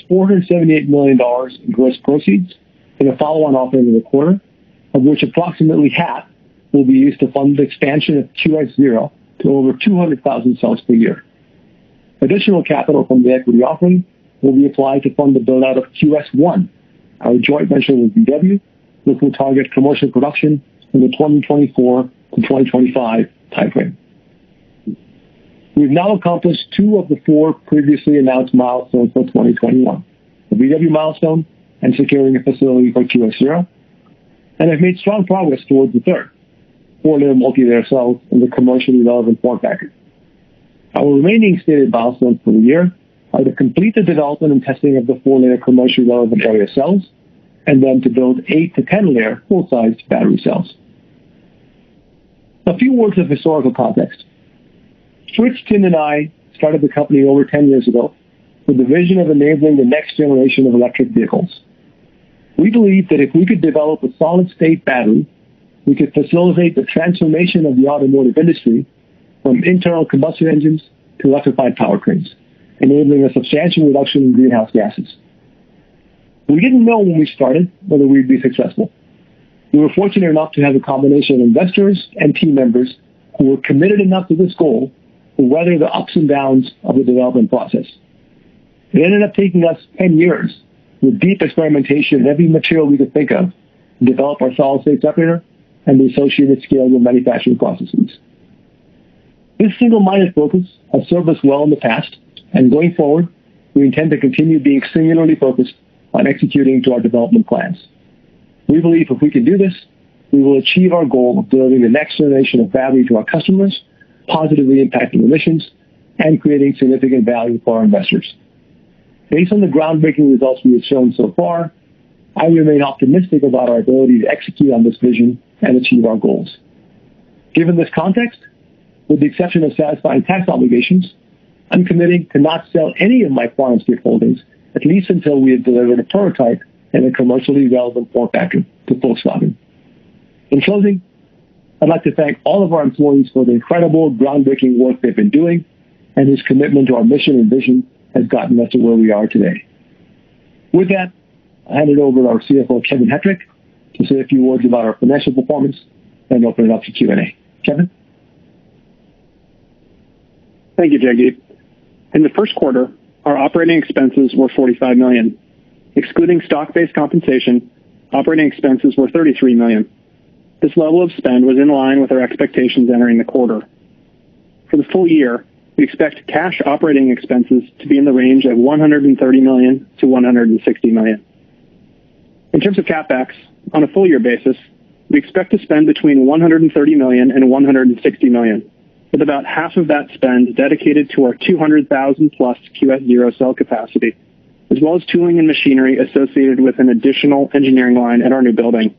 $478 million in gross proceeds in a follow-on offering in the quarter, of which approximately half will be used to fund the expansion of QS0 to over 200,000 cells per year. Additional capital from the equity offering will be applied to fund the build-out of QS1, our joint venture with VW, which will target commercial production in the 2024 to 2025 timeframe. We've now accomplished 2 of the 4 previously announced milestones for 2021, the VW milestone and securing a facility for QS0, and have made strong progress towards the third, 4-layer multi-layer cells in the commercially relevant form factor. Our remaining stated milestones for the year are to complete the development and testing of the 4-layer commercially relevant area cells, and then to build 8 to 10-layer full-sized battery cells. A few words of historical context. Fritz, Tim, and I started the company over 10 years ago with the vision of enabling the next generation of electric vehicles. We believed that if we could develop a solid-state battery, we could facilitate the transformation of the automotive industry from internal combustion engines to electrified powertrains, enabling a substantial reduction in greenhouse gases. We didn't know when we started whether we'd be successful. We were fortunate enough to have a combination of investors and team members who were committed enough to this goal to weather the ups and downs of the development process. It ended up taking us 10 years with deep experimentation in every material we could think of to develop our solid-state separator and the associated scalable manufacturing processes. This single-minded focus has served us well in the past, and going forward, we intend to continue being singularly focused on executing to our development plans. We believe if we can do this, we will achieve our goal of delivering the next generation of battery to our customers, positively impacting emissions, and creating significant value for our investors. Based on the groundbreaking results we have shown so far, I remain optimistic about our ability to execute on this vision and achieve our goals. Given this context, with the exception of satisfying tax obligations, I'm committing to not sell any of my QuantumScape holdings, at least until we have delivered a prototype in a commercially relevant form factor to Volkswagen. In closing, I'd like to thank all of our employees for the incredible, groundbreaking work they've been doing, and whose commitment to our mission and vision has gotten us to where we are today. With that, I'll hand it over to our CFO, Kevin Hettrich, to say a few words about our financial performance and open it up to Q&A. Kevin? Thank you, Jagdeep. In the first quarter, our operating expenses were $45 million. Excluding stock-based compensation, operating expenses were $33 million. This level of spend was in line with our expectations entering the quarter. For the full year, we expect cash operating expenses to be in the range of $130 million to $160 million. In terms of CapEx, on a full year basis, we expect to spend between $130 million and $160 million, with about half of that spend dedicated to our 200,000 plus QS0 cell capacity, as well as tooling and machinery associated with an additional engineering line at our new building.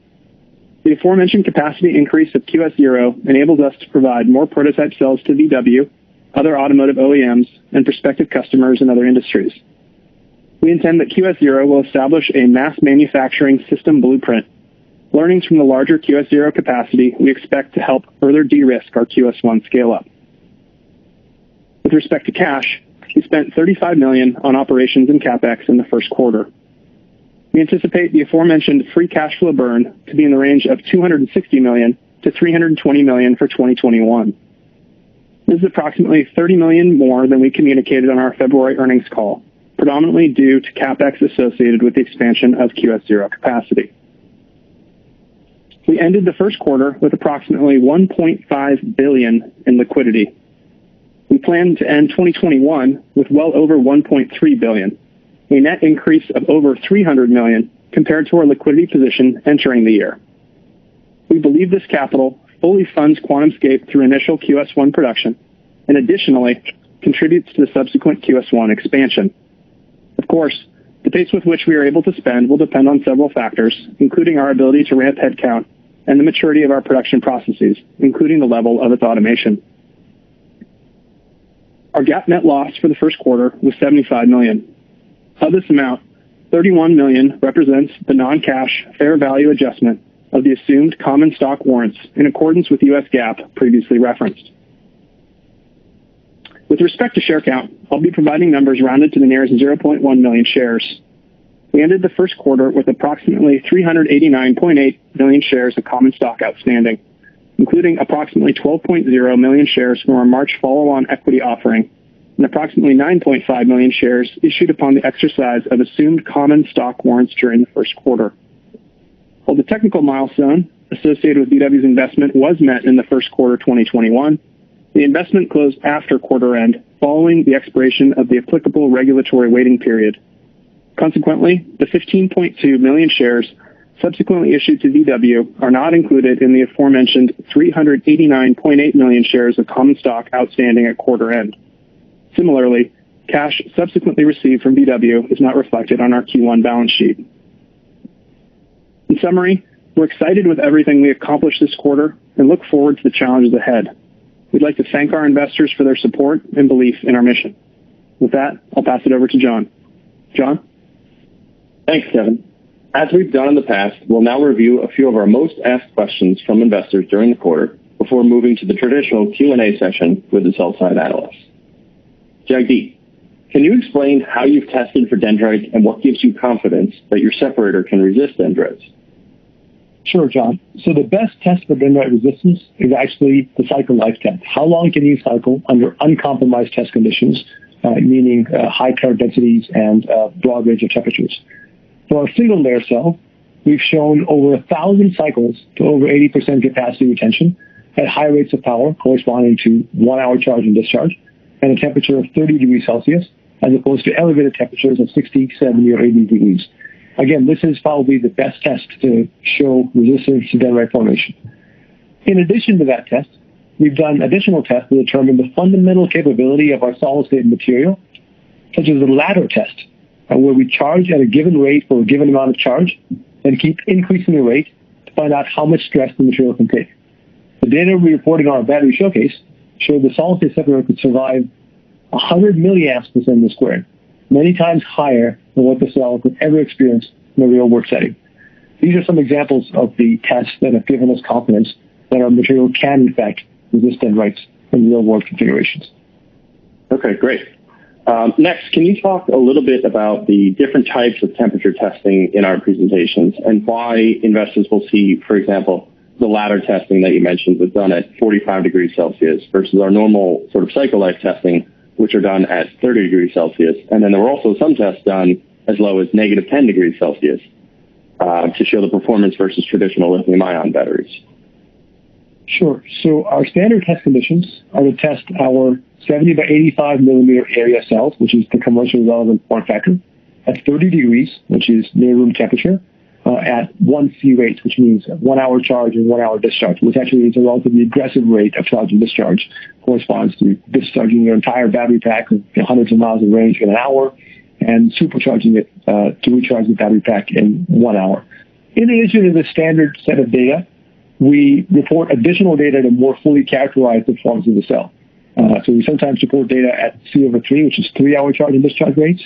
The aforementioned capacity increase of QS0 enables us to provide more prototype cells to VW, other automotive OEMs, and prospective customers in other industries. We intend that QS0 will establish a mass manufacturing system blueprint. Learnings from the larger QS0 capacity we expect to help further de-risk our QS1 scale-up. With respect to cash, we spent $35 million on operations and CapEx in the first quarter. We anticipate the aforementioned free cash flow burn to be in the range of $260 million to $320 million for 2021. This is approximately $30 million more than we communicated on our February earnings call, predominantly due to CapEx associated with the expansion of QS0 capacity. We ended the first quarter with approximately $1.5 billion in liquidity. We plan to end 2021 with well over $1.3 billion, a net increase of over $300 million compared to our liquidity position entering the year. We believe this capital fully funds QuantumScape through initial QS1 production and additionally contributes to the subsequent QS1 expansion. Of course, the pace with which we are able to spend will depend on several factors, including our ability to ramp headcount and the maturity of our production processes, including the level of its automation. Our GAAP net loss for the first quarter was $75 million. Of this amount, $31 million represents the non-cash fair value adjustment of the assumed common stock warrants in accordance with U.S. GAAP previously referenced. With respect to share count, I'll be providing numbers rounded to the nearest 0.1 million shares. We ended the first quarter with approximately 389.8 million shares of common stock outstanding, including approximately 12.0 million shares from our March follow-on equity offering and approximately 9.5 million shares issued upon the exercise of assumed common stock warrants during the first quarter. While the technical milestone associated with VW's investment was met in the first quarter 2021, the investment closed after quarter end, following the expiration of the applicable regulatory waiting period. Consequently, the 15.2 million shares subsequently issued to VW are not included in the aforementioned 389.8 million shares of common stock outstanding at quarter end. Similarly, cash subsequently received from VW is not reflected on our Q1 balance sheet. In summary, we're excited with everything we accomplished this quarter and look forward to the challenges ahead. We'd like to thank our investors for their support and belief in our mission. With that, I'll pass it over to John. John? Thanks, Kevin. As we've done in the past, we'll now review a few of our most asked questions from investors during the quarter before moving to the traditional Q&A session with the sell-side analysts. Jagdeep, can you explain how you've tested for dendrites and what gives you confidence that your separator can resist dendrites? Sure, John. So the best test for dendrite resistance is actually the cycle life test. How long can you cycle under uncompromised test conditions, meaning high current densities and broad range of temperatures? For a single layer cell, we've shown over 1,000 cycles to over 80% capacity retention at high rates of power corresponding to 1 hour charge and discharge and a temperature of 30 degrees Celsius as opposed to elevated temperatures of 60, 70, or 80 degrees. Again, this is probably the best test to show resistance to dendrite formation. In addition to that test, we've done additional tests to determine the fundamental capability of our solid-state material, such as the ladder test, where we charge at a given rate for a given amount of charge and keep increasing the rate to find out how much stress the material can take. The data we reported on our battery showcase showed the solid-state separator could survive 100 milliamps per centimeter squared, many times higher than what the cell could ever experience in a real-world setting. These are some examples of the tests that have given us confidence that our material can, in fact, resist dendrites in real-world configurations. Okay, great. Next, can you talk a little bit about the different types of temperature testing in our presentations and why investors will see, for example, the ladder testing that you mentioned was done at 45 degrees Celsius versus our normal sort of cycle life testing, which are done at 30 degrees Celsius. And then there were also some tests done as low as negative 10 degrees Celsius to show the performance versus traditional lithium-ion batteries. Sure. So our standard test conditions are to test our 70 by 85 millimeter area cells, which is the commercially relevant form factor, at 30 degrees, which is near room temperature, at 1 C rates, which means 1 hour charge and 1 hour discharge, which actually is a relatively aggressive rate of charge and discharge, corresponds to discharging your entire battery pack of hundreds of miles of range in an hour and supercharging it to recharge the battery pack in 1 hour. In addition to the standard set of data, we report additional data to more fully characterize the performance of the cell. So we sometimes report data at C/3, which is 3 hour charge and discharge rates,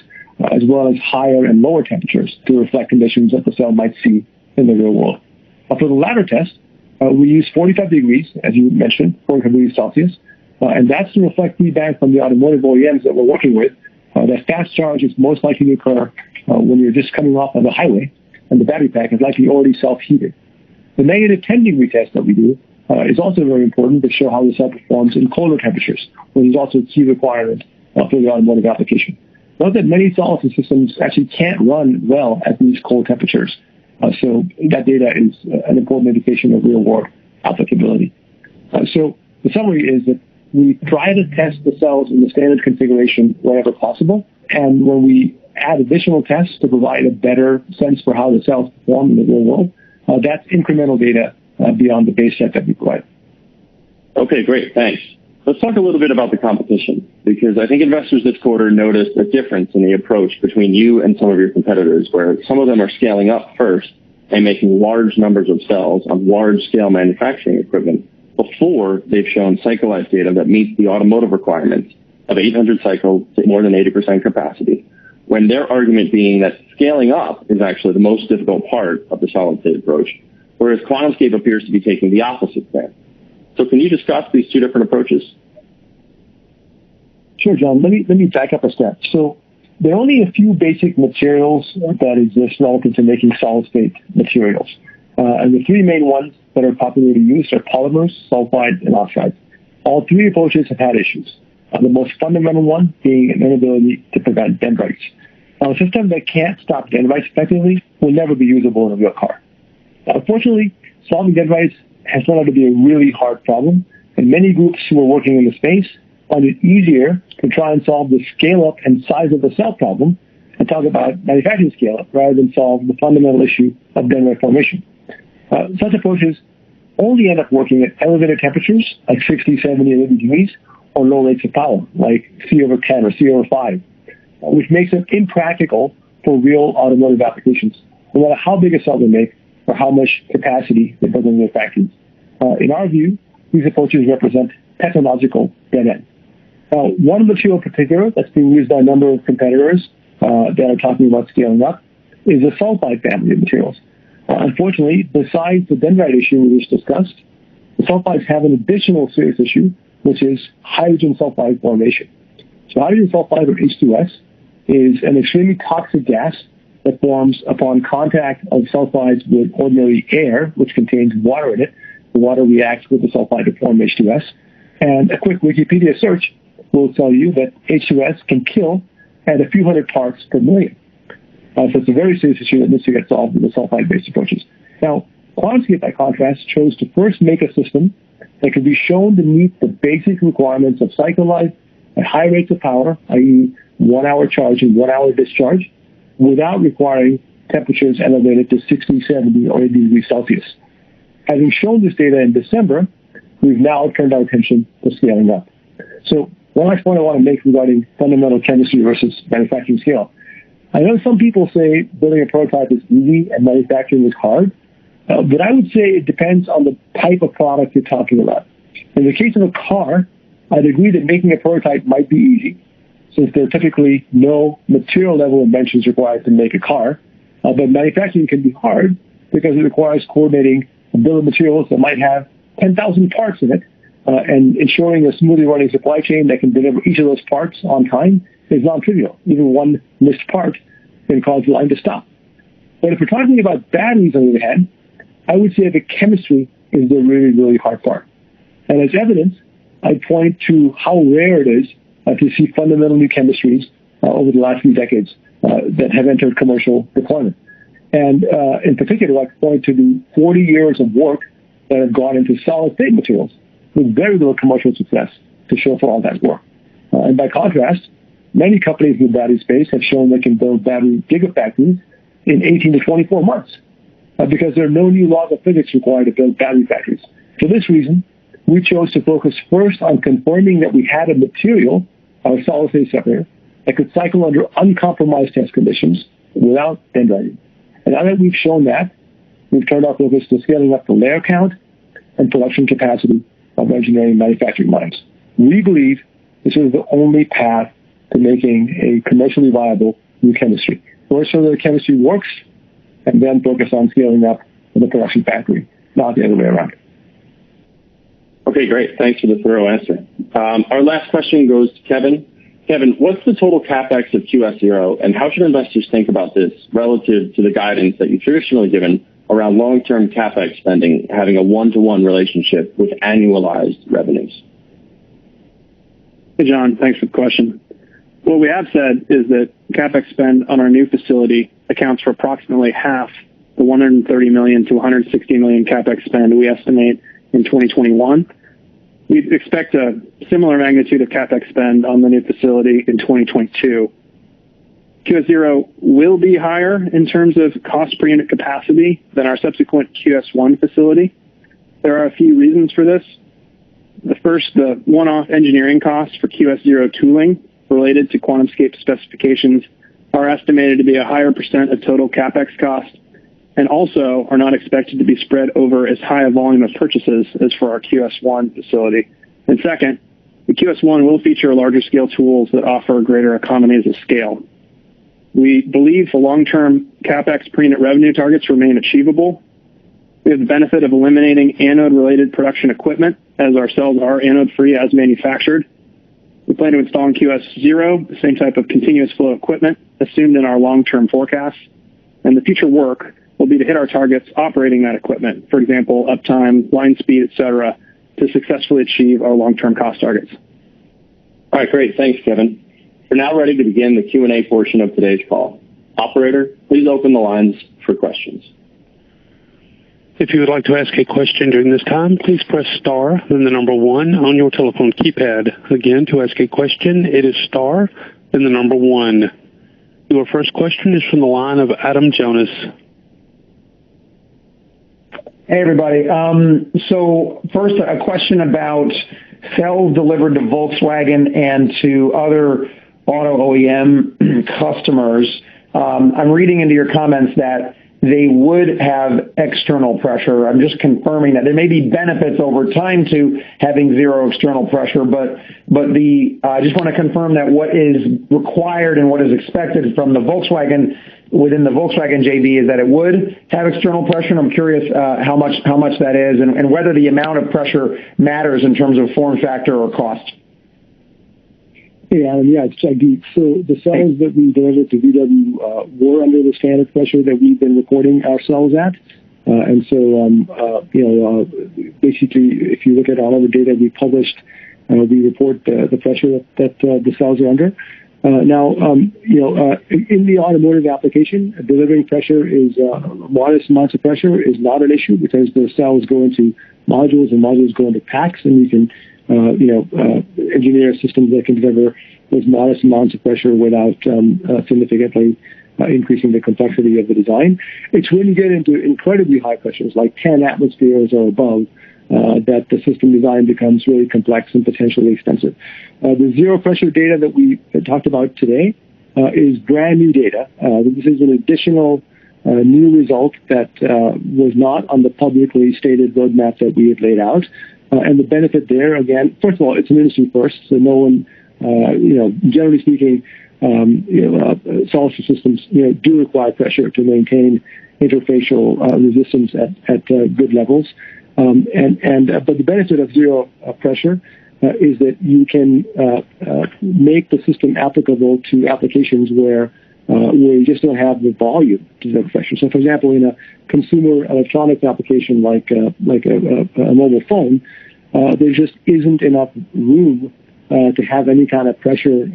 as well as higher and lower temperatures to reflect conditions that the cell might see in the real world. For the ladder test, we use 45 degrees, as you mentioned, 45 degrees Celsius, and that's to reflect feedback from the automotive OEMs that we're working with, that fast charge is most likely to occur when you're just coming off of the highway and the battery pack is likely already self-heated. The negative 10 degree test that we do is also very important to show how the cell performs in colder temperatures, which is also a key requirement for the automotive application. Note that many solid systems actually can't run well at these cold temperatures. So that data is an important indication of real-world applicability. So the summary is that we try to test the cells in the standard configuration wherever possible. And when we add additional tests to provide a better sense for how the cells perform in the real world, that's incremental data beyond the base set that we provide. Okay, great. Thanks. Let's talk a little bit about the competition, because I think investors this quarter noticed a difference in the approach between you and some of your competitors, where some of them are scaling up first and making large numbers of cells on large-scale manufacturing equipment before they've shown cycle life data that meets the automotive requirements of 800 cycles to more than 80% capacity, when their argument being that scaling up is actually the most difficult part of the solid-state approach, whereas QuantumScape appears to be taking the opposite stance. So can you discuss these two different approaches? Sure, John. Let me back up a step. So there are only a few basic materials that exist relative to making solid-state materials. And the three main ones that are popularly used are polymers, sulfides, and oxides. All three approaches have had issues. The most fundamental one being an inability to prevent dendrites. Now, a system that can't stop dendrites effectively will never be usable in a real car. Now, unfortunately, solving dendrites has turned out to be a really hard problem, and many groups who are working in the space find it easier to try and solve the scale-up and size of the cell problem and talk about manufacturing scale-up rather than solve the fundamental issue of dendrite formation. Such approaches only end up working at elevated temperatures, like 60, 70, and 80 degrees, or low rates of power, like C over 10 or C over 5, which makes it impractical for real automotive applications, no matter how big a cell they make or how much capacity they build in their factories. In our view, these approaches represent technological dead ends. One material in particular that's being used by a number of competitors that are talking about scaling up is the sulfide family of materials. Unfortunately, besides the dendrite issue we just discussed, the sulfides have an additional serious issue, which is hydrogen sulfide formation. So hydrogen sulfide, or H2S, is an extremely toxic gas that forms upon contact of sulfides with ordinary air, which contains water in it. The water reacts with the sulfide to form H2S. And a quick Wikipedia search will tell you that H2S can kill at a few hundred parts per million. So it's a very serious issue that needs to get solved with the sulfide-based approaches. Now, QuantumScape, by contrast, chose to first make a system that could be shown to meet the basic requirements of cycle life at high rates of power, i.e. 1 hour charge and 1 hour discharge, without requiring temperatures elevated to 60, 70, or 80 degrees Celsius. Having shown this data in December, we've now turned our attention to scaling up. So one last point I want to make regarding fundamental chemistry versus manufacturing scale. I know some people say building a prototype is easy and manufacturing is hard, but I would say it depends on the type of product you're talking about. In the case of a car, I'd agree that making a prototype might be easy, since there are typically no material level inventions required to make a car, but manufacturing can be hard because it requires coordinating a bill of materials that might have 10,000 parts in it, and ensuring a smoothly running supply chain that can deliver each of those parts on time is non-trivial. Even one missed part can cause the line to stop. But if we're talking about batteries, on the other hand, I would say the chemistry is the really, really hard part. And as evidence, I'd point to how rare it is to see fundamental new chemistries over the last few decades that have entered commercial deployment. And in particular, I point to the 40 years of work that have gone into solid-state materials with very little commercial success to show for all that work. And by contrast, many companies in the battery space have shown they can build battery gigafactories in 18 to 24 months because there are no new laws of physics required to build battery factories. For this reason, we chose to focus first on confirming that we had a material, our solid-state separator, that could cycle under uncompromised test conditions without dendriting. And now that we've shown that, we've turned our focus to scaling up the layer count and production capacity of engineering manufacturing lines. We believe this is the only path to making a commercially viable new chemistry. First, so that the chemistry works, and then focus on scaling up the production factory, not the other way around. Okay, great. Thanks for the thorough answer. Our last question goes to Kevin. Kevin, what's the total CapEx of QS0, and how should investors think about this relative to the guidance that you've traditionally given around long-term CapEx spending having a one-to-one relationship with annualized revenues? Hey, John, thanks for the question. What we have said is that CapEx spend on our new facility accounts for approximately half the $130 million to $160 million CapEx spend we estimate in 2021. We expect a similar magnitude of CapEx spend on the new facility in 2022. QS0 will be higher in terms of cost per unit capacity than our subsequent QS1 facility. There are a few reasons for this. The first, the one-off engineering costs for QS0 tooling related to QuantumScape specifications are estimated to be a higher percent of total CapEx cost, and also are not expected to be spread over as high a volume of purchases as for our QS1 facility. And second, the QS1 will feature larger scale tools that offer greater economies of scale. We believe the long-term CapEx per unit revenue targets remain achievable. We have the benefit of eliminating anode-related production equipment, as our cells are anode-free as manufactured. We plan to install in QS0 the same type of continuous flow equipment assumed in our long-term forecasts, and the future work will be to hit our targets operating that equipment, for example, uptime, line speed, et cetera, to successfully achieve our long-term cost targets. All right, great. Thanks, Kevin. We're now ready to begin the Q&A portion of today's call. Operator, please open the lines for questions. If you would like to ask a question during this time, please press star, then the number 1 on your telephone keypad. Again, to ask a question, it is star, then the number 1. Your first question is from the line of Adam Jonas. Hey, everybody. So first, a question about cells delivered to Volkswagen and to other auto OEM customers. I'm reading into your comments that they would have external pressure. I'm just confirming that there may be benefits over time to having zero external pressure, but I just want to confirm that what is required and what is expected from the Volkswagen within the Volkswagen JV is that it would have external pressure. And I'm curious how much that is and whether the amount of pressure matters in terms of form factor or cost. Hey, Adam, yeah, it's Jagdeep. So the cells that we delivered to VW were under the standard pressure that we've been recording our cells at. And so, basically, if you look at all of the data we published, we report the pressure that the cells are under. In the automotive application, delivering pressure is modest amounts of pressure is not an issue because the cells go into modules and modules go into packs, and you can engineer systems that can deliver those modest amounts of pressure without significantly increasing the complexity of the design. It's when you get into incredibly high pressures, like 10 atmospheres or above, that the system design becomes really complex and potentially expensive. The zero pressure data that we talked about today is brand new data. This is an additional new result that was not on the publicly stated roadmap that we had laid out. And the benefit there, again, first of all, it's an industry first, so no one, generally speaking, solid systems, do require pressure to maintain interfacial resistance at good levels. But the benefit of zero pressure is that you can make the system applicable to applications where you just don't have the volume to deliver pressure. So, for example, in a consumer electronics application like a mobile phone, there just isn't enough room to have any kind of pressure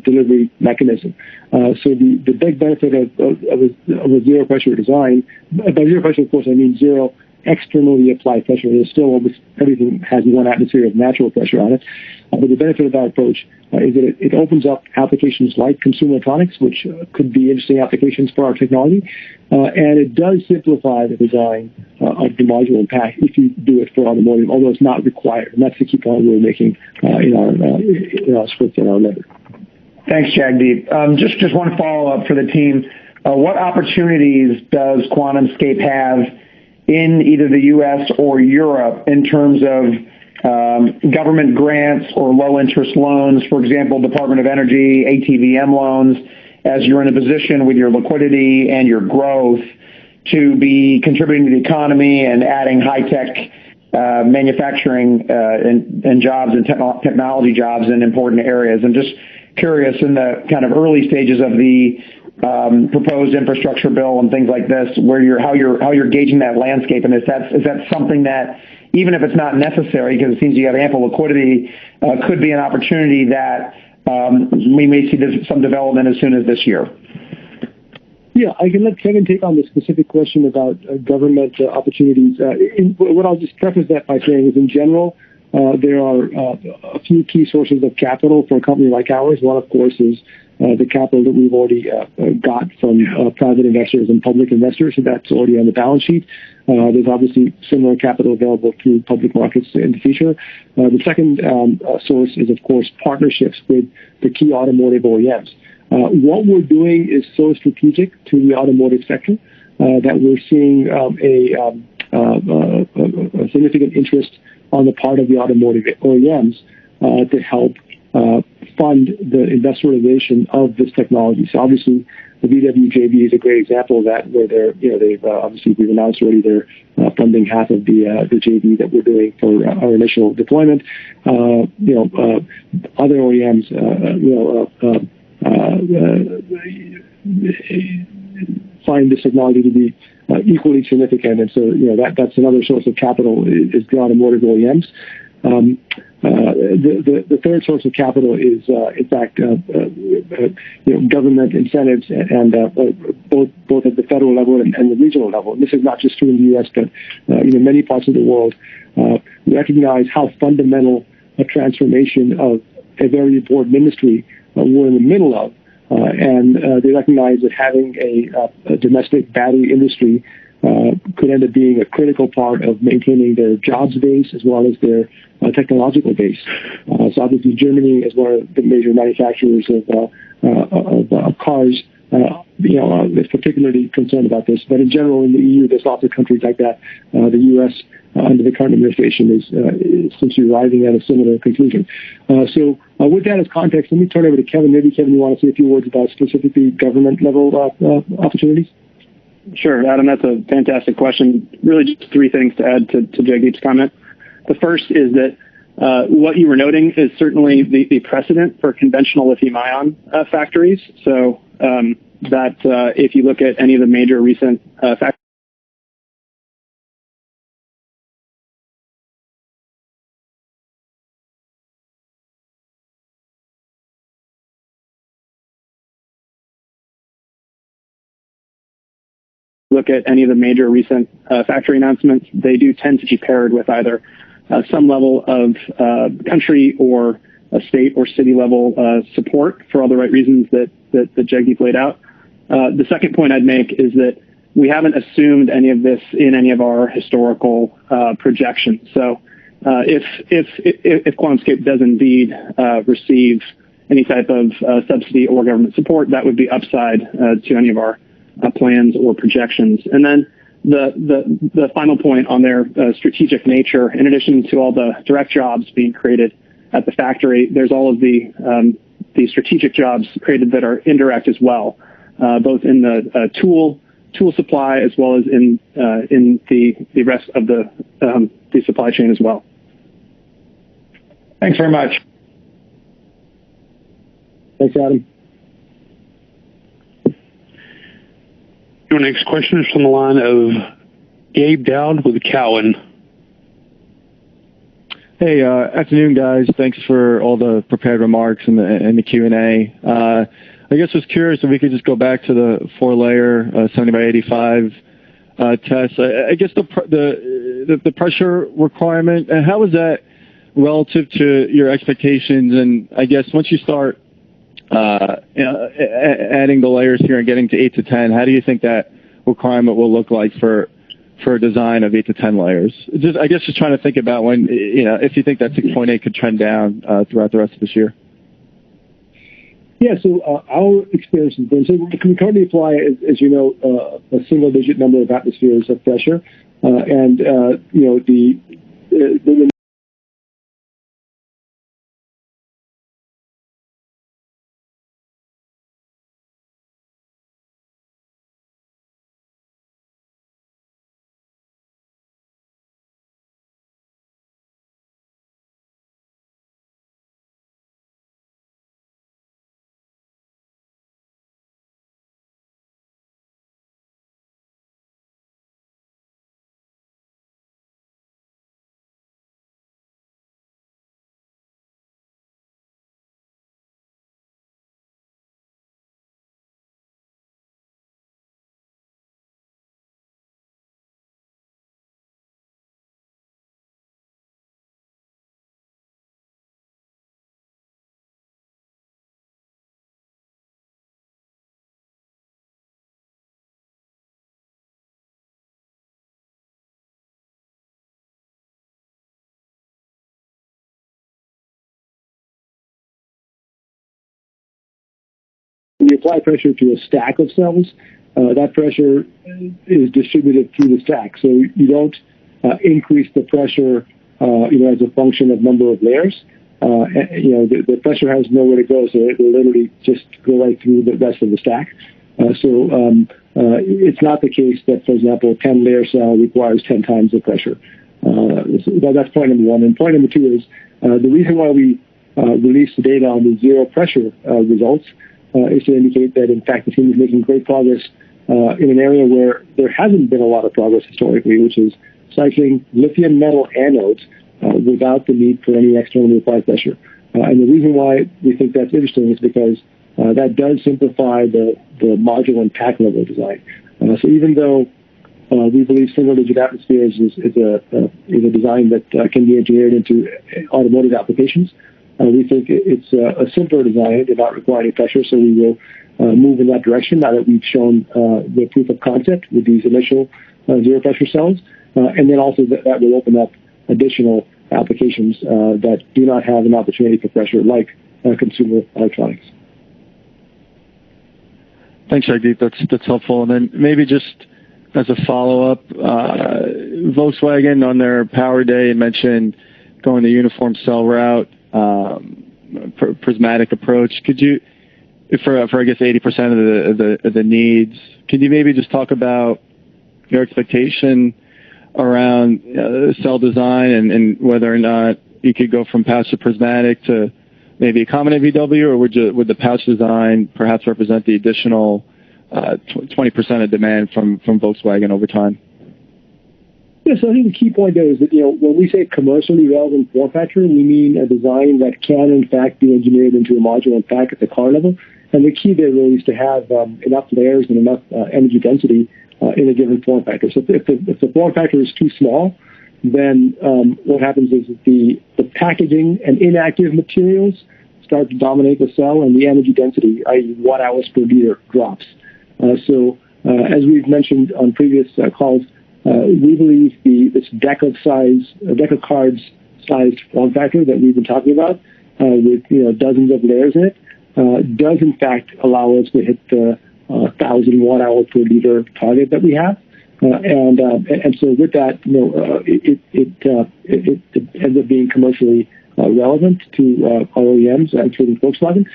delivery mechanism. So the big benefit of a zero pressure design, by zero pressure, of course, I mean zero externally applied pressure. There's still everything has 1 atmosphere of natural pressure on it. But the benefit of that approach is that it opens up applications like consumer electronics, which could be interesting applications for our technology. And it does simplify the design of the module and pack if you do it for automotive, although it's not required. And that's the key point we're making in our script and our letter. Thanks, Jagdeep. Just one follow-up for the team. What opportunities does QuantumScape have in either the U.S. or Europe in terms of government grants or low-interest loans, for example, Department of Energy, ATVM loans, as you're in a position with your liquidity and your growth to be contributing to the economy and adding high-tech manufacturing and jobs and technology jobs in important areas? I'm just curious in the kind of early stages of the proposed infrastructure bill and things like this, how you're gauging that landscape, and is that something that, even if it's not necessary, because it seems you have ample liquidity, could be an opportunity that we may see some development as soon as this year? Yeah, I can let Kevin take on the specific question about government opportunities. What I'll just preface that by saying is, in general, there are a few key sources of capital for a company like ours. One, of course, is the capital that we've already got from private investors and public investors, so that's already on the balance sheet. There's obviously similar capital available through public markets in the future. The second source is, of course, partnerships with the key automotive OEMs. What we're doing is so strategic to the automotive sector that we're seeing a significant interest on the part of the automotive OEMs to help fund the industrialization of this technology. So obviously, the VW JV is a great example of that, where they've obviously we've announced already they're funding half of the JV that we're doing for our initial deployment. Other OEMs, find this technology to be equally significant, and so that's another source of capital is the automotive OEMs. The third source of capital is, in fact, government incentives, and both at the federal level and the regional level. And this is not just true in the U.S., but many parts of the world recognize how fundamental a transformation of a very important industry we're in the middle of, and they recognize that having a domestic battery industry could end up being a critical part of maintaining their jobs base as well as their technological base. So obviously Germany is one of the major manufacturers of cars, is particularly concerned about this. But in general, in the EU, there's lots of countries like that. The U.S. Under the current administration is essentially arriving at a similar conclusion. So with that as context, let me turn over to Kevin. Maybe Kevin, you want to say a few words about specifically government level opportunities? Sure, Adam, that's a fantastic question. Really just three things to add to Jagdeep's comment. The first is that what you were noting is certainly the precedent for conventional lithium-ion factories. So that if you look at any of the major recent factories, factory announcements, they do tend to be paired with either some level of country or a state or city level support for all the right reasons that Jagdeep laid out. The second point I'd make is that we haven't assumed any of this in any of our historical projections. So if QuantumScape does indeed receive any type of subsidy or government support, that would be upside to any of our plans or projections. And then the final point on their strategic nature, in addition to all the direct jobs being created at the factory, there's all of the strategic jobs created that are indirect as well, both in the tool supply as well as in the rest of the supply chain as well. Thanks very much. Thanks, Adam. Your next question is from the line of Gabe Dowd with Cowen. Hey, afternoon, guys. Thanks for all the prepared remarks and the Q&A. I guess I was curious if we could just go back to the 4-layer 70 by 85 test. I guess the pressure requirement, how is that relative to your expectations? And I guess once you start adding the layers here and getting to 8 to 10, how do you think that requirement will look like for a design of 8 to 10 layers? I guess just trying to think about when, if you think that 6.8 could trend down throughout the rest of this year. Yeah, so our experience has been, so we currently apply, as you know, a single-digit number of atmospheres of pressure, and the we apply pressure to a stack of cells. That pressure is distributed through the stack, so you don't increase the pressure, as a function of number of layers. the pressure has nowhere to go, so it will literally just go right through the rest of the stack. It's not the case that, for example, a 10-layer cell requires 10 times the pressure. That's point number one. And point number two is the reason why we released the data on the zero pressure results is to indicate that, in fact, the team is making great progress in an area where there hasn't been a lot of progress historically, which is cycling lithium metal anodes without the need for any externally applied pressure. And the reason why we think that's interesting is because that does simplify the module and pack level design. So even though we believe single-digit atmospheres is a design that can be engineered into automotive applications, we think it's a simpler design. It did not require any pressure, so we will move in that direction now that we've shown the proof of concept with these initial zero-pressure cells. And then also that will open up additional applications that do not have an opportunity for pressure, like consumer electronics. Thanks, Jagdeep. That's helpful. And then maybe just as a follow-up, Volkswagen on their Power Day mentioned going the uniform cell route, prismatic approach. Could you, for I guess 80% of the needs, could you maybe just talk about your expectation around cell design and whether or not you could go from pouch to prismatic to maybe accommodate VW, or would the pouch design perhaps represent the additional 20% of demand from Volkswagen over time? Yeah, so I think the key point there is that, when we say commercially relevant form factor, we mean a design that can, in fact, be engineered into a module and pack at the car level. And the key there really is to have enough layers and enough energy density in a given form factor. So if the form factor is too small, then what happens is that the packaging and inactive materials start to dominate the cell, and the energy density, i.e. watt-hours per liter, drops. As we've mentioned on previous calls, we believe this deck of cards sized form factor that we've been talking about, with dozens of layers in it, does in fact allow us to hit the 1,000 watt-hour per liter target that we have. And so with that, it ends up being commercially relevant to our OEMs, including Volkswagen.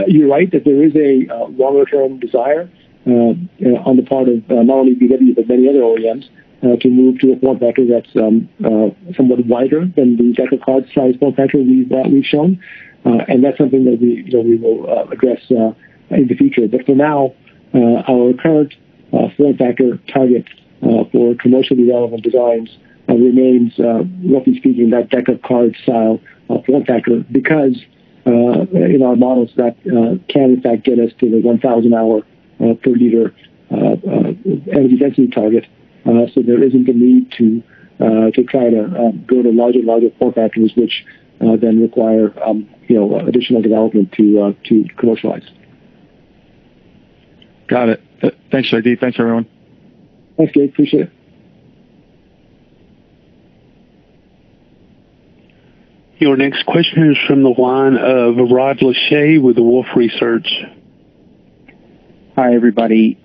You're right that there is a longer-term desire on the part of not only VW but many other OEMs to move to a form factor that's somewhat wider than the deck of cards size form factor we've shown, and that's something that we will address in the future. But for now, our current form factor target for commercially relevant designs remains, roughly speaking, that deck of cards style form factor, because in our models that can in fact get us to the 1,000 hour per liter energy density target. So there isn't a need to try to go to larger and larger form factors, which then require additional development to commercialize. Got it. Thanks, Jagdeep. Thanks, everyone. Thanks, Gabe. Appreciate it. Your next question is from the line of Rod Lachey with Wolfe Research. Hi, everybody.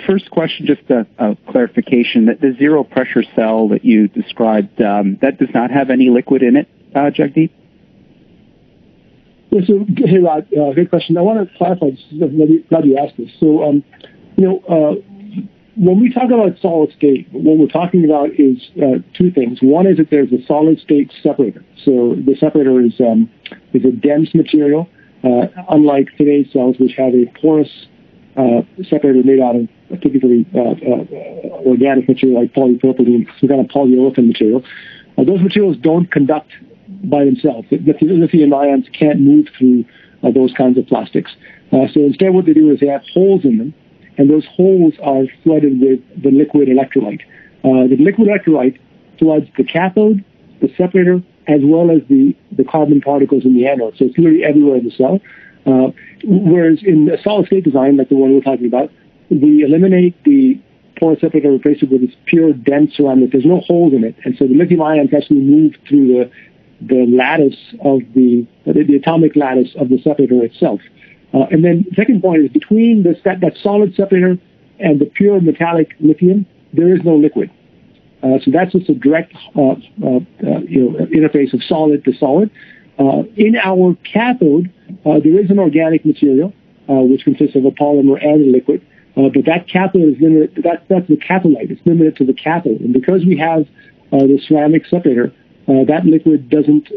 First question, just a clarification that the zero pressure cell that you described, that does not have any liquid in it, Jagdeep? Yeah, so, hey, Rod, great question. I want to clarify this. Glad you asked this. So, when we talk about solid state, what we're talking about is two things. One is that there's a solid state separator. So the separator is a dense material, unlike today's cells, which have a porous separator made out of typically organic material like polypropylene, some kind of polyolefin material. Those materials don't conduct by themselves. The lithium ions can't move through those kinds of plastics. So instead what they do is they have holes in them, and those holes are flooded with the liquid electrolyte. The liquid electrolyte floods the cathode, the separator, as well as the carbon particles in the anode. So it's literally everywhere in the cell. Whereas in a solid-state design, like the one we're talking about, we eliminate the porous separator, replace it with this pure, dense ceramic. There's no holes in it. And so the lithium ions actually move through the lattice of the atomic lattice of the separator itself. And then the second point is between that solid separator and the pure metallic lithium, there is no liquid. So that's just a direct interface of solid to solid. In our cathode, there is an organic material, which consists of a polymer and a liquid. But that cathode is limited. That's the catholyte. It's limited to the cathode, and because we have the ceramic separator, that liquid doesn't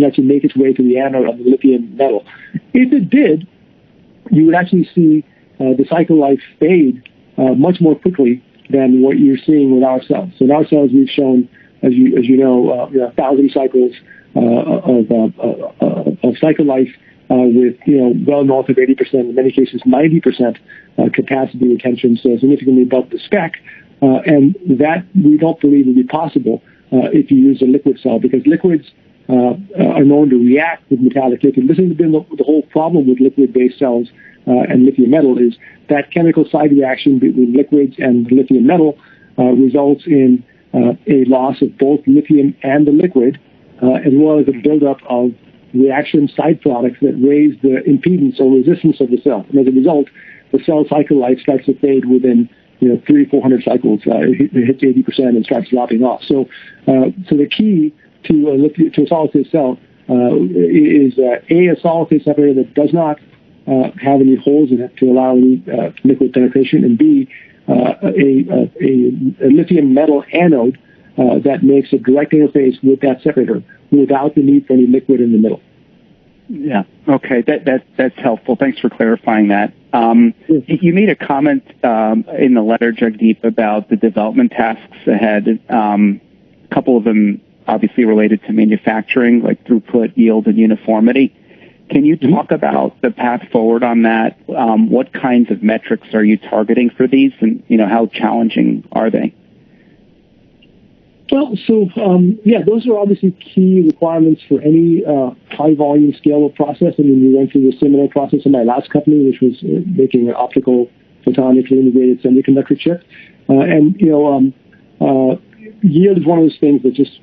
actually make its way to the anode of the lithium metal. If it did, you would actually see the cycle life fade much more quickly than what you're seeing with our cells. So in our cells, we've shown, as you know, 1,000 cycles of cycle life. With well north of 80%, in many cases 90% capacity retention, so significantly above the spec, and that we don't believe will be possible if you use a liquid cell, because liquids are known to react with metallic lithium. This has been the whole problem with liquid-based cells and lithium metal, is that chemical side reaction between liquids and lithium metal results in a loss of both lithium and the liquid, as well as a buildup of reaction side products that raise the impedance or resistance of the cell. And as a result, the cell cycle life starts to fade within 300-400 cycles. It hits 80% and starts dropping off. So the key to a solid-state cell is a solid-state separator that does not have any holes in it to allow any liquid penetration, and B, a lithium metal anode that makes a direct interface with that separator without the need for any liquid in the middle. Yeah. Okay. That's helpful. Thanks for clarifying that. You made a comment in the letter, Jagdeep, about the development tasks ahead. A couple of them obviously related to manufacturing, like throughput, yield, and uniformity. Can you talk about the path forward on that? What kinds of metrics are you targeting for these, and how challenging are they? Well, so those are obviously key requirements for any high-volume scalable process. I mean, we went through a similar process in my last company, which was making an optical photonically integrated semiconductor chip. Yield is one of those things that just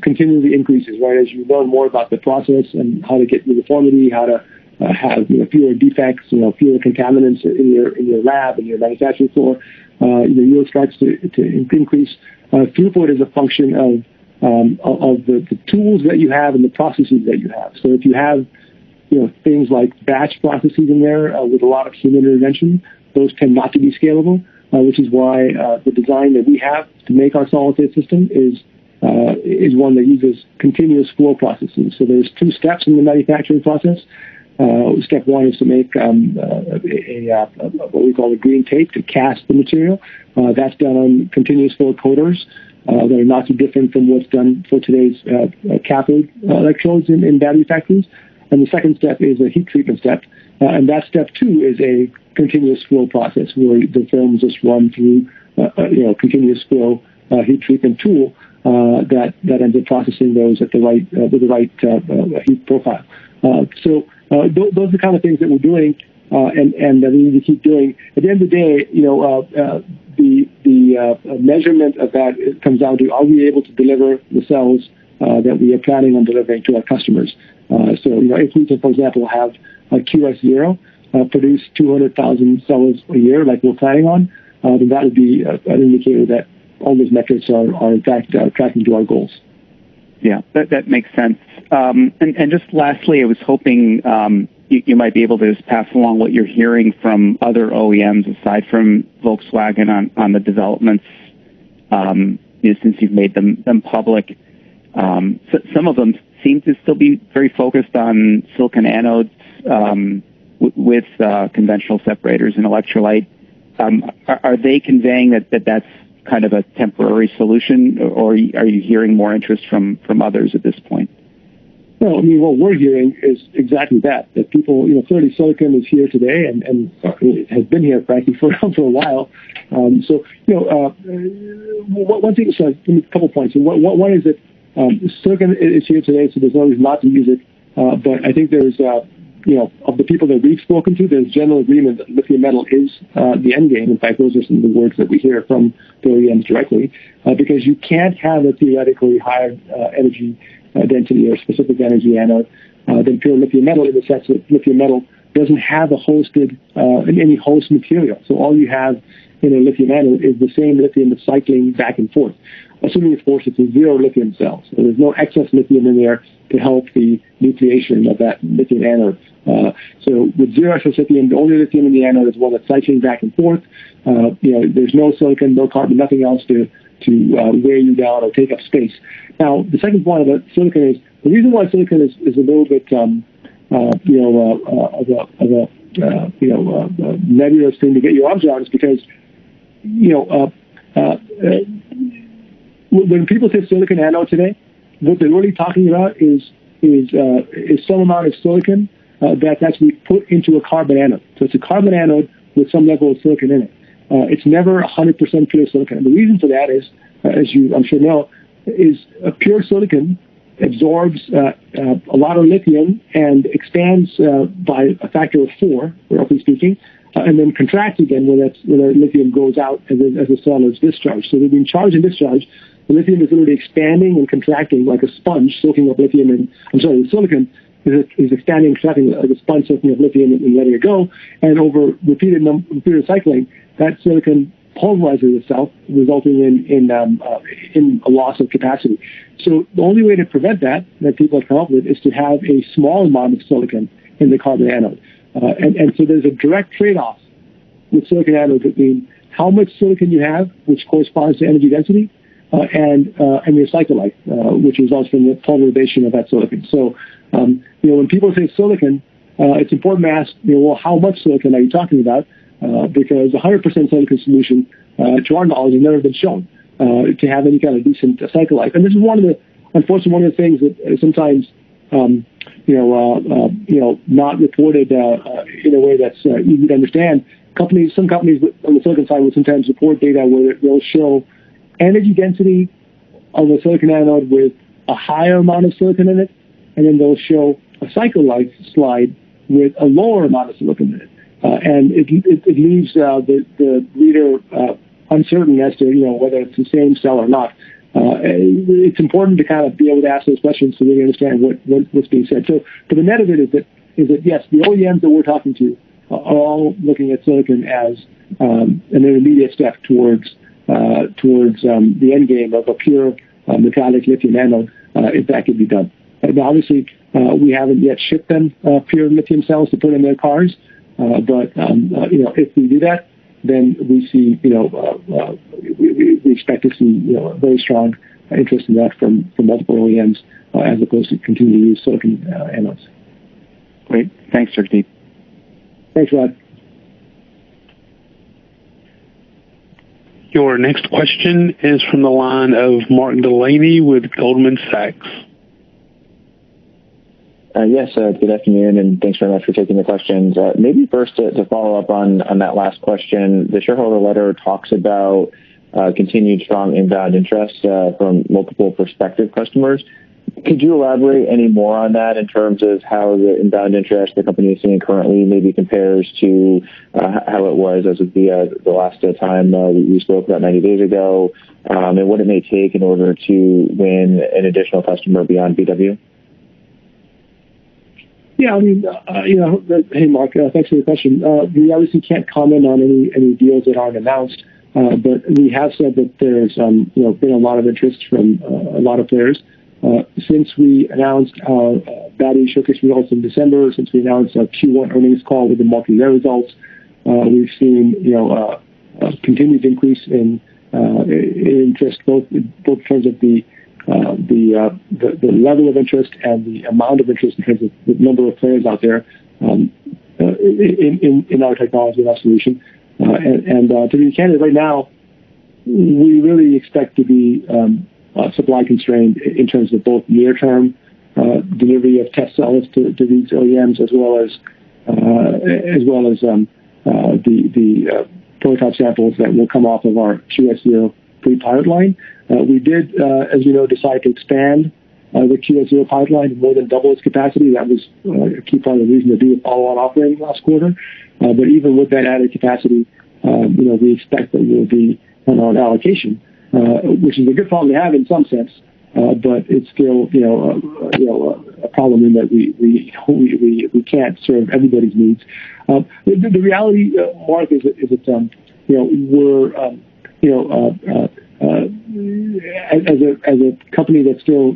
continually increases, right? As you learn more about the process and how to get uniformity, how to have fewer defects, fewer contaminants in your lab and your manufacturing floor, yield starts to increase. Throughput is a function of the tools that you have and the processes that you have. So if you have things like batch processes in there with a lot of human intervention, those tend not to be scalable, which is why the design that we have to make our solid-state system is one that uses continuous flow processes. So there's two steps in the manufacturing process. Step one is to make what we call a green tape to cast the material. That's done on continuous flow coaters that are not too different from what's done for today's cathode electrodes in battery factories. And the second step is a heat treatment step. And that step two is a continuous flow process where the films just run through continuous flow heat treatment tool that ends up processing those at the right with the right heat profile. So those are the kind of things that we're doing and that we need to keep doing. At the end of the day, the measurement of that comes down to, are we able to deliver the cells that we are planning on delivering to our customers? If we can, for example, have a QS0 produce 200,000 cells a year like we're planning on, then that would be an indicator that all those metrics are in fact tracking to our goals. Yeah, that makes sense. And just lastly, I was hoping you might be able to just pass along what you're hearing from other OEMs aside from Volkswagen on the developments since you've made them public. So some of them seem to still be very focused on silicon anodes with conventional separators and electrolyte. Are they conveying that that's kind of a temporary solution, or are you hearing more interest from others at this point? Well, I mean, what we're hearing is exactly that people, clearly silicon is here today and has been here, frankly, for a while. One thing, so a couple points. One is that silicon is here today, so there's no reason not to use it. But I think there's, of the people that we've spoken to, there's general agreement that lithium metal is the end game. In fact, those are some of the words that we hear from the OEMs directly, because you can't have a theoretically higher energy density or specific energy anode than pure lithium metal, in the sense that lithium metal doesn't have any host material. So all you have in a lithium anode is the same lithium that's cycling back and forth, assuming, of course, it's a zero lithium cell. So there's no excess lithium in there to help the nucleation of that lithium anode. So with zero excess lithium, the only lithium in the anode is one that's cycling back and forth. There's no silicon, no carbon, nothing else to wear you down or take up space. Now, the second point about silicon is the reason why silicon is a little bit nebulous thing to get your arms around is because when people say silicon anode today, what they're really talking about is some amount of silicon that's actually put into a carbon anode. So it's a carbon anode with some level of silicon in it. It's never 100% pure silicon. And the reason for that is, as you I'm sure know, is pure silicon absorbs a lot of lithium and expands by a factor of 4, roughly speaking, and then contracts again when that lithium goes out as a cell is discharged. So they're being charged and discharged. The lithium is literally expanding and contracting like a sponge, soaking up lithium. The silicon is expanding and contracting like a sponge, soaking up lithium and letting it go. And over repeated cycling, that silicon pulverizes itself, resulting in a loss of capacity. So the only way to prevent that people have come up with is to have a small amount of silicon in the carbon anode. And so there's a direct trade-off with silicon anodes between how much silicon you have, which corresponds to energy density, and your cycle life, which results from the pulverization of that silicon. So, when people say silicon, it's important to ask, well, how much silicon are you talking about? Because 100% silicon solution, to our knowledge, has never been shown to have any kind of decent cycle life. And this is unfortunately, one of the things that sometimes, not reported in a way that's easy to understand. Some companies on the silicon side will sometimes report data where they'll show energy density of a silicon anode with a higher amount of silicon in it, and then they'll show a cycle life slide with a lower amount of silicon in it. And it leaves the reader uncertain as to whether it's the same cell or not. It's important to kind of be able to ask those questions so we understand what's being said. So, but the net of it is that yes, the OEMs that we're talking to are all looking at silicon as an intermediate step towards the end game of a pure metallic lithium anode, if that could be done. Now, obviously, we haven't yet shipped them pure lithium cells to put in their cars, but if we do that, then we see, we expect to see, a very strong interest in that from multiple OEMs, as opposed to continue to use silicon anodes. Great. Thanks, Jagdeep. Thanks, Rod. Your next question is from the line of Mark Delaney with Goldman Sachs. Yes, good afternoon, and thanks very much for taking the questions. Maybe first to follow up on that last question, the shareholder letter talks about continued strong inbound interest from multiple prospective customers. Could you elaborate any more on that in terms of how the inbound interest the company is seeing currently maybe compares to how it was as of the last time we spoke about 90 days ago, and what it may take in order to win an additional customer beyond VW? Yeah, hey, Mark, thanks for the question. We obviously can't comment on any deals that aren't announced, but we have said that there's been a lot of interest from a lot of players. Since we announced our battery showcase results in December, since we announced our Q1 earnings call with the multi-year results, we've seen a continued increase in interest, both in terms of the level of interest and the amount of interest in terms of the number of players out there in our technology and our solution. And to be candid, right now, we really expect to be supply constrained in terms of both near-term delivery of test cells to these OEMs, as well as the prototype samples that will come off of our QS0 pre-pilot line. We did, as you know, decide to expand the QS0 pilot line to more than double its capacity. That was a key part of the reason to do a follow-on offering last quarter. But even with that added capacity, we expect that we'll be on allocation, which is a good problem to have in some sense, but it's still, a problem in that we can't serve everybody's needs. The reality, Mark, is that we're as a company that's still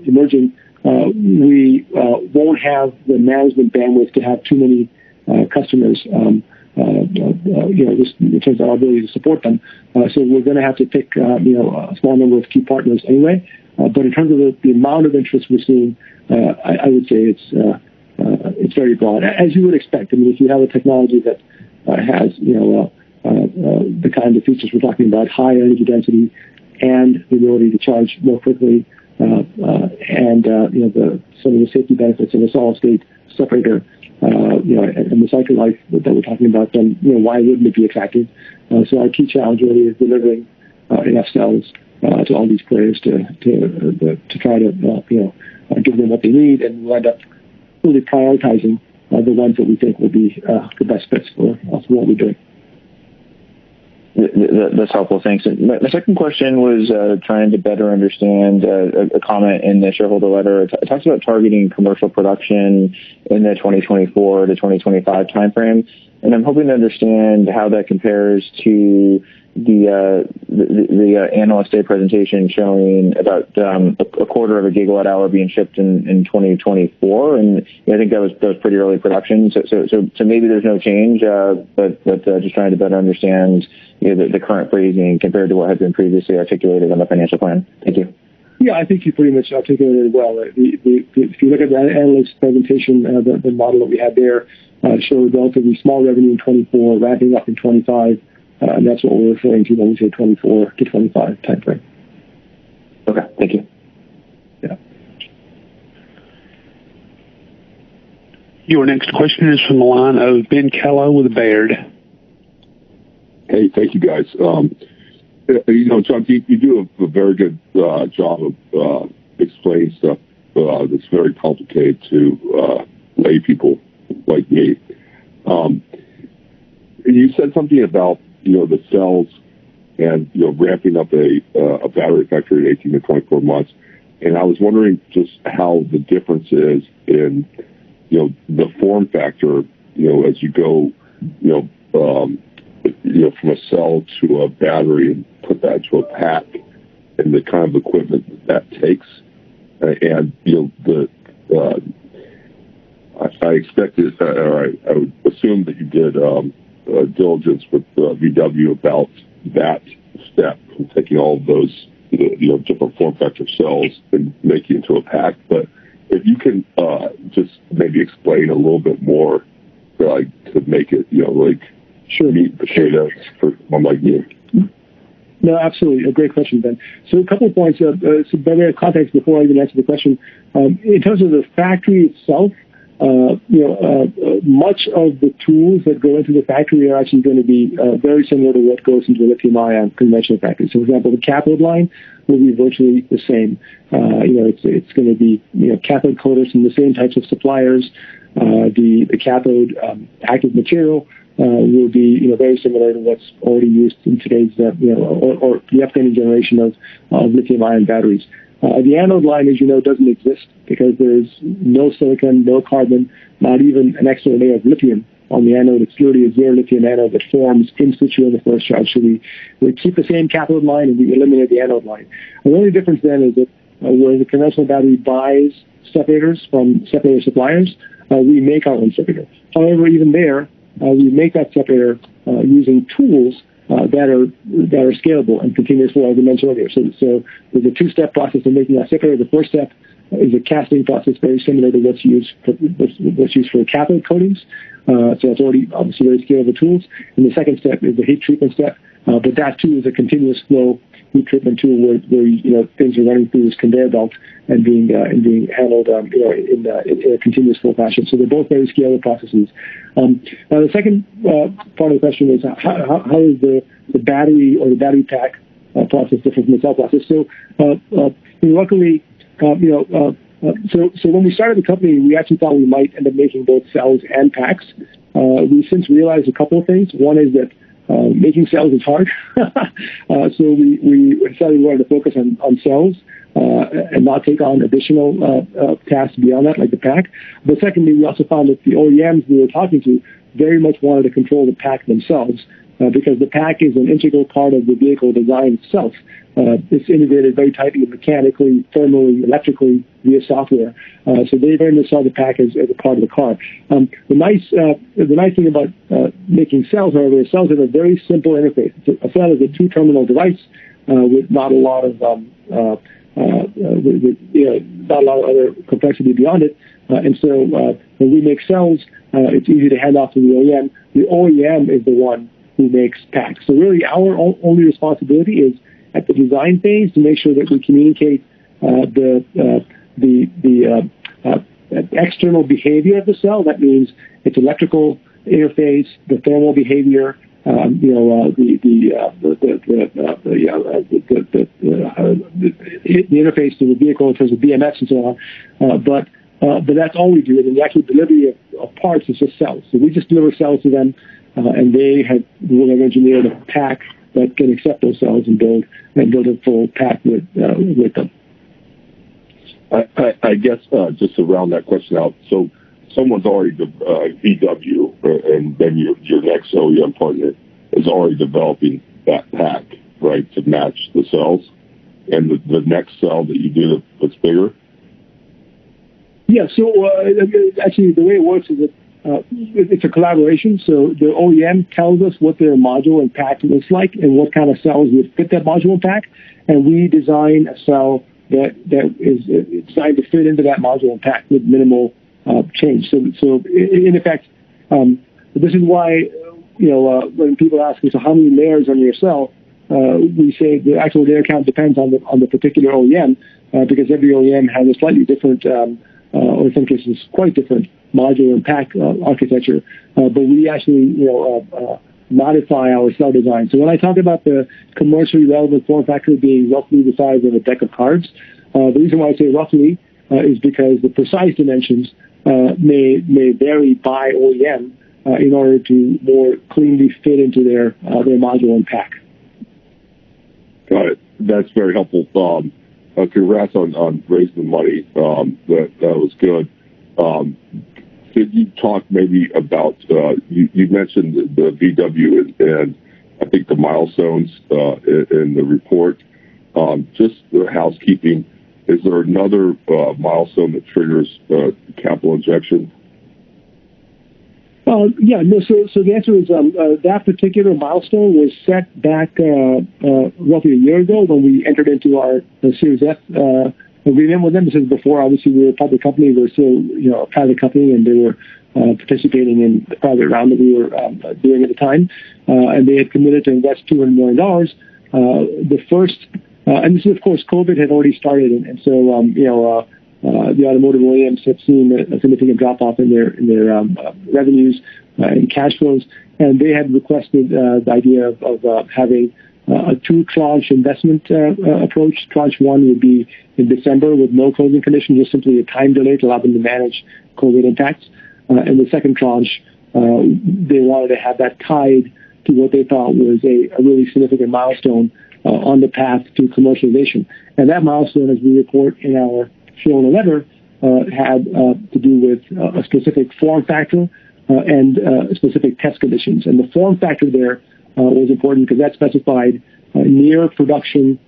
emerging, we won't have the management bandwidth to have too many customers. Just in terms of our ability to support them. So we're going to have to pick, a small number of key partners anyway. But in terms of the amount of interest we're seeing, I would say it's very broad, as you would expect. I mean, if you have a technology that has, the kind of features we're talking about, high energy density and the ability to charge more quickly, and some of the safety benefits of a solid state separator, and the cycle life that we're talking about, then, why wouldn't it be attractive? So our key challenge really is delivering enough cells to all these players to try to, give them what they need, and we'll end up really prioritizing the ones that we think will be the best fits for what we're doing. That's helpful. Thanks. My second question was trying to better understand a comment in the shareholder letter. It talks about targeting commercial production in the 2024 to 2025 timeframe, and I'm hoping to understand how that compares to the Analyst Day presentation showing about a quarter of a gigawatt hour being shipped in 2024, and I think that was pretty early production. So maybe there's no change, but just trying to better understand the current phrasing compared to what had been previously articulated on the financial plan. Thank you. Yeah, I think you pretty much articulated it well. If you look at the analyst presentation, the model that we had there showed relatively small revenue in 24, ramping up in 25. And that's what we're referring to when we say 24 to 25 timeframe. Okay, thank you. Yeah. Your next question is from the line of Ben Kallo with Baird. Hey, thank you, guys. John, you do a very good job of explaining stuff that's very complicated to lay people like me. You said something about the cells and ramping up a battery factory in 18 to 24 months, and I was wondering just how the difference is in the form factor as you go from a cell to a battery and put that to a pack, and the kind of equipment that takes, and I expected, or I would assume that you did diligence with VW about that step, from taking all of those different form factor cells and making into a pack. But if you can just maybe explain a little bit more, to make it sure, meat and potatoes for someone like you. No, absolutely. A great question, Ben. So a couple of points. So by way of context, before I even answer the question, in terms of the factory itself, much of the tools that go into the factory are actually going to be very similar to what goes into a lithium-ion conventional factory. So, for example, the cathode line will be virtually the same. It's going to be cathode coaters from the same types of suppliers. The cathode active material will be very similar to what's already used in today's or the upcoming generation of lithium-ion batteries. The anode line, as you know, doesn't exist because there's no silicon, no carbon, not even an extra layer of lithium on the anode. It's literally a zero lithium anode that forms in situ in the first charge. So we keep the same cathode line and we eliminate the anode line. And the only difference then is that where the conventional battery buys separators from separator suppliers, we make our own separator. However, even there, we make that separator using tools that are scalable and continuous flow, as I mentioned earlier. So there's a two-step process of making that separator. The first step is a casting process very similar to what's used for cathode coatings. So it's already obviously very scalable tools. And the second step is the heat treatment step. But that too is a continuous flow heat treatment tool where things are running through this conveyor belt and being handled in a continuous flow fashion. So they're both very scalable processes. Now the second part of the question is how is the battery or the battery pack process different from the cell process? So luckily, so when we started the company, we actually thought we might end up making both cells and packs. We've since realized a couple of things. One is that making cells is hard. So we decided we wanted to focus on cells and not take on additional tasks beyond that, like the pack. But secondly, we also found that the OEMs we were talking to very much wanted to control the pack themselves. because the pack is an integral part of the vehicle design itself. It's integrated very tightly mechanically, thermally, electrically via software. So they very much saw the pack as a part of the car. The nice thing about making cells, however, is cells have a very simple interface. A cell is a two-terminal device with not a lot of not a lot of other complexity beyond it. And so when we make cells, it's easy to hand off to the OEM. The OEM is the one who makes packs. So really, our only responsibility is at the design phase to make sure that we communicate the external behavior of the cell. That means its electrical interface, the thermal behavior, the interface to the vehicle in terms of BMS and so on. But that's all we do. And the actual delivery of parts is just cells. So we just deliver cells to them, and they will have engineered a pack that can accept those cells and build a full pack with them. I guess just to round that question out, so someone's already VW, and then your next OEM partner is already developing that pack, right, to match the cells, and the next cell that you do that's bigger. Yeah. So actually, the way it works is that it's a collaboration. So the OEM tells us what their module and pack looks like and what kind of cells would fit that module and pack, and we design a cell that is designed to fit into that module and pack with minimal change. So in effect, this is why when people ask me, so how many layers on your cell, we say the actual layer count depends on the particular OEM because every OEM has a slightly different, or in some cases quite different module and pack architecture. But we actually modify our cell design. So when I talk about the commercially relevant form factor being roughly the size of a deck of cards, the reason why I say roughly is because the precise dimensions may vary by OEM in order to more cleanly fit into their module and pack. Got it. That's very helpful. Congrats on raising the money. That was good. Could you talk maybe about, you mentioned the VW and I think the milestones in the report. Just the housekeeping, is there another milestone that triggers capital injection? Yeah, no. So the answer is that particular milestone was set back roughly a year ago when we entered into our Series F agreement with them. This is before, obviously, we were a public company. We were still, a private company, and they were participating in the private round that we were doing at the time. And they had committed to invest $200 million. The first, and this is, of course, COVID had already started, and so the automotive OEMs have seen a significant drop-off in their revenues and cash flows, and they had requested the idea of having a two-tranche investment approach. Tranche one would be in December with no closing conditions, just simply a time delay to allow them to manage COVID impacts. And the second tranche, they wanted to have that tied to what they thought was a really significant milestone on the path to commercialization. And that milestone, as we report in our shareholder letter, had to do with a specific form factor and specific test conditions. And the form factor there was important because that specified near production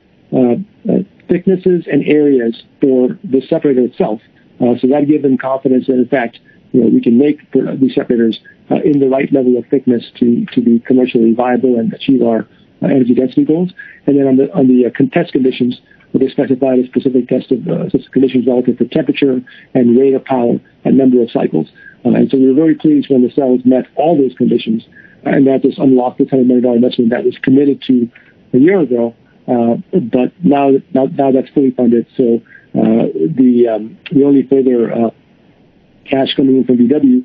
thicknesses and areas for the separator itself. So that gave them confidence that, in fact, we can make these separators in the right level of thickness to be commercially viable and achieve our energy density goals. And then on the test conditions, they specified a specific test of conditions relative to temperature and rate of power and number of cycles. And so we were very pleased when the cells met all those conditions, and that just unlocked the $10 million investment that was committed to a year ago. But now that's fully funded. So the only further cash coming in from VW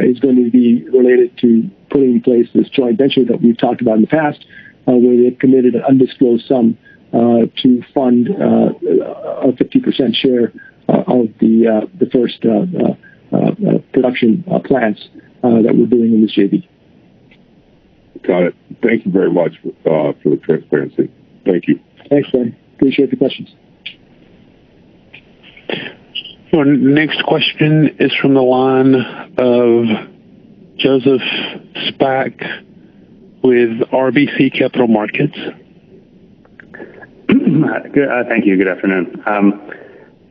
is going to be related to putting in place this joint venture that we've talked about in the past, where they've committed an undisclosed sum to fund a 50% share of the first production plants that we're doing in this JV. Got it. Thank you very much for the transparency. Thank you. Thanks, Ben. Appreciate the questions. Our next question is from the line of Joseph Spack with RBC Capital Markets. Thank you. Good afternoon.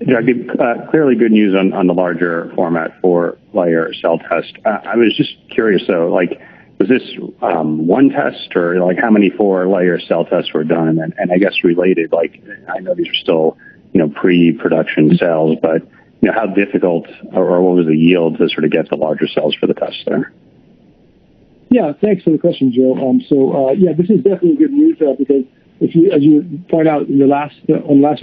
Jagdeep, clearly good news on the larger format 4-layer cell test. I was just curious, though, was this one test, or how many 4-layer cell tests were done? And I guess related, I know these are still, pre-production cells, but, how difficult or what was the yield to sort of get the larger cells for the test there? Yeah, thanks for the question, Joe. This is definitely good news because as you point out on the last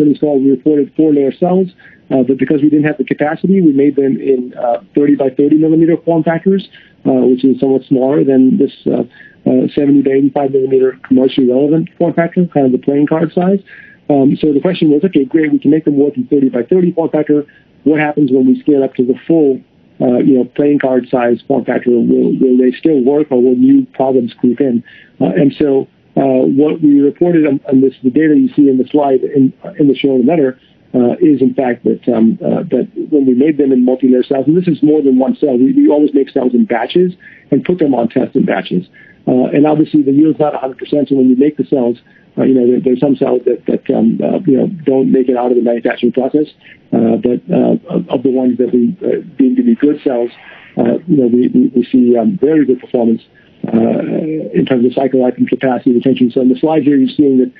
earnings call, we reported 4-layer cells, but because we didn't have the capacity, we made them in 30 by 30 millimeter form factors, which is somewhat smaller than this 70 by 85 millimeter commercially relevant form factor, kind of the playing card size. So the question was, okay, great, we can make them work in 30 by 30 form factor. What happens when we scale up to the full, playing card size form factor? Will they still work, or will new problems creep in? And so what we reported on this, the data you see in the slide in the shareholder letter, is in fact that when we made them in multi-layer cells, and this is more than one cell, we always make cells in batches and put them on test in batches. And obviously the yield's not 100%, so when you make the cells, there's some cells that don't make it out of the manufacturing process, but of the ones that we deem to be good cells, we see very good performance in terms of cycle life and capacity retention. So in the slide here, you're seeing that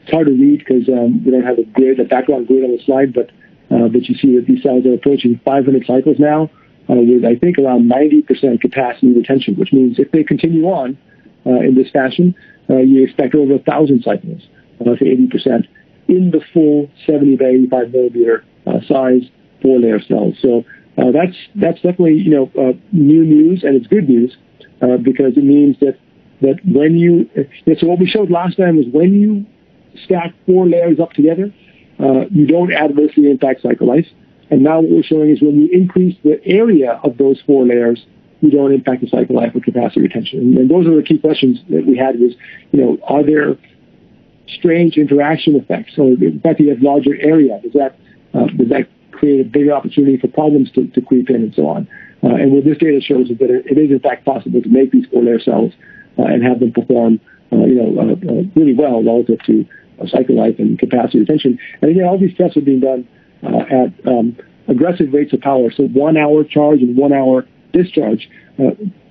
it's hard to read because we don't have a background grid on the slide, but you see that these cells are approaching 500 cycles now with, I think, around 90% capacity retention, which means if they continue on in this fashion, you expect over 1,000 cycles to 80% in the full 70 by 85 millimeter size 4-layer cells. So that's definitely new news, and it's good news because it means that when you so what we showed last time was when you stack 4 layers up together, you don't adversely impact cycle life. And now what we're showing is when you increase the area of those 4 layers, you don't impact the cycle life or capacity retention. And those are the key questions that we had was, are there strange interaction effects? So the fact that you have larger area, does that create a bigger opportunity for problems to creep in and so on? And what this data shows is that it is in fact possible to make these 4-layer cells and have them perform, really well relative to cycle life and capacity retention. And again, all these tests are being done at aggressive rates of power. So 1 hour charge and 1 hour discharge.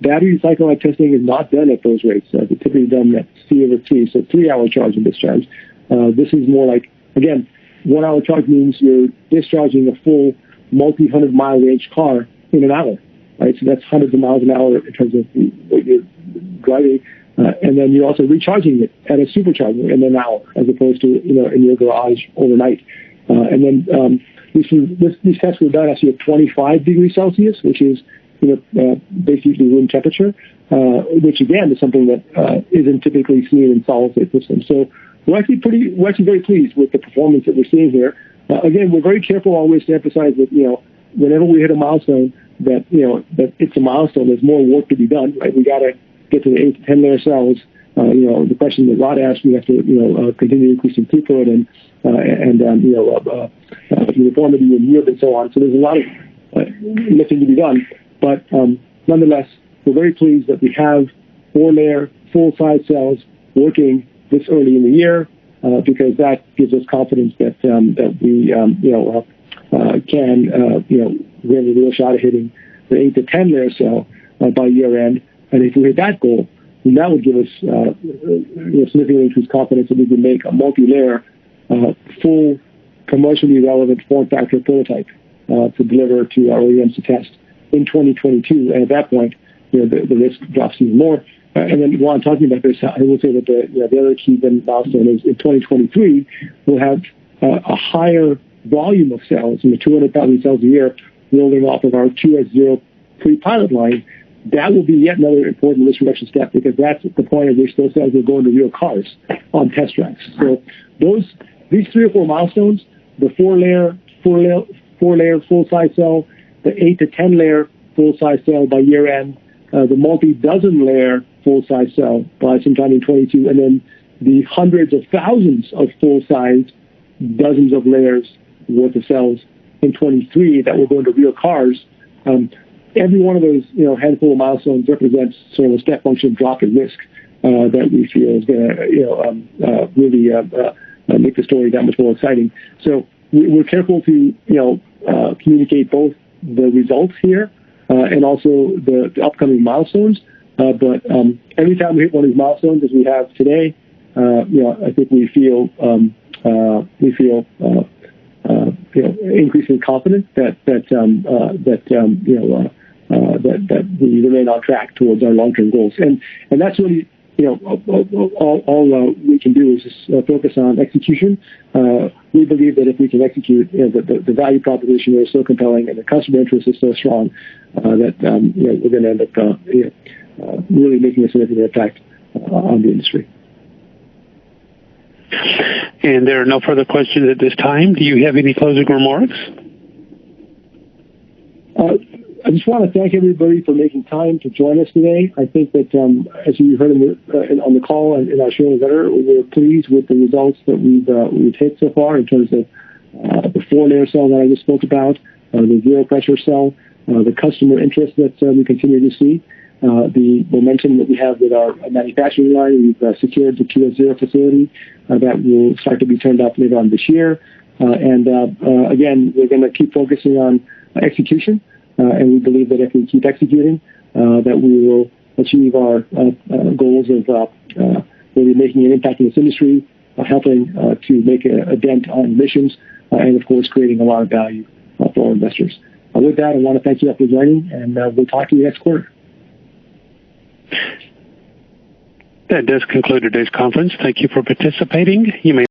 Battery cycle life testing is not done at those rates. It's typically done at C/3, so 3 hour charge and discharge. This is more like, again, 1 hour charge means you're discharging a full multi-100 mile range car in an hour, right? So that's hundreds of miles an hour in terms of what you're driving. And then you're also recharging it at a supercharger in an hour, as opposed to, in your garage overnight. And then these tests were done actually at 25 degrees Celsius, which is basically room temperature, which again is something that isn't typically seen in solid-state systems. So we're actually very pleased with the performance that we're seeing here. Again, we're very careful always to emphasize that whenever we hit a milestone, that it's a milestone. There's more work to be done, right? We got to get to the 8 to 10 layer cells. The question that Rod asked, we have to continue increasing throughput and uniformity and yield and so on. So there's a lot of lifting to be done. But nonetheless, we're very pleased that we have 4-layer full-size cells working this early in the year because that gives us confidence that we we have a real shot at hitting the 8 to 10 layer cell by year end. And if we hit that goal, then that would give us significantly increased confidence that we can make a multi-layer, full commercially relevant form factor prototype to deliver to our OEMs to test in 2022. And at that point, the risk drops even more. And then while I'm talking about this, I will say that the other key milestone is in 2023, we'll have a higher volume of cells, 200,000 cells a year, rolling off of our QS0 pre-pilot line. That will be yet another important risk reduction step because that's the point at which those cells will go into real cars on test tracks. So these 3 or 4 milestones, the 4-layer full-size cell, the 8 to 10 layer full-size cell by year end, the multi-dozen layer full-size cell by sometime in 22, and then the hundreds of thousands of full-size dozens of layers worth of cells in 23 that will go into real cars. every one of those, handful of milestones represents sort of a step function drop in risk that we feel is going to, really make the story that much more exciting. So we're careful to, communicate both the results here and also the upcoming milestones. But every time we hit one of these milestones, as we have today, I think we feel increasingly confident that we remain on track towards our long-term goals, and that's really all we can do is just focus on execution. We believe that if we can execute, the value proposition is so compelling and the customer interest is so strong that we're going to end up really making a significant impact on the industry. And there are no further questions at this time. Do you have any closing remarks? I just want to thank everybody for making time to join us today. I think that, as you heard on the call and in our shareholder letter, we're pleased with the results that we've hit so far in terms of the 4-layer cell that I just spoke about, the zero-pressure cell, the customer interest that we continue to see, the momentum that we have with our manufacturing line. We've secured the QS0 facility that will start to be turned up later on this year. And again, we're going to keep focusing on execution. And we believe that if we keep executing, that we will achieve our goals of really making an impact in this industry, helping to make a dent on emissions, and of course, creating a lot of value for our investors. With that, I want to thank you all for joining, and we'll talk to you next quarter. That does conclude today's conference. Thank you for participating. You may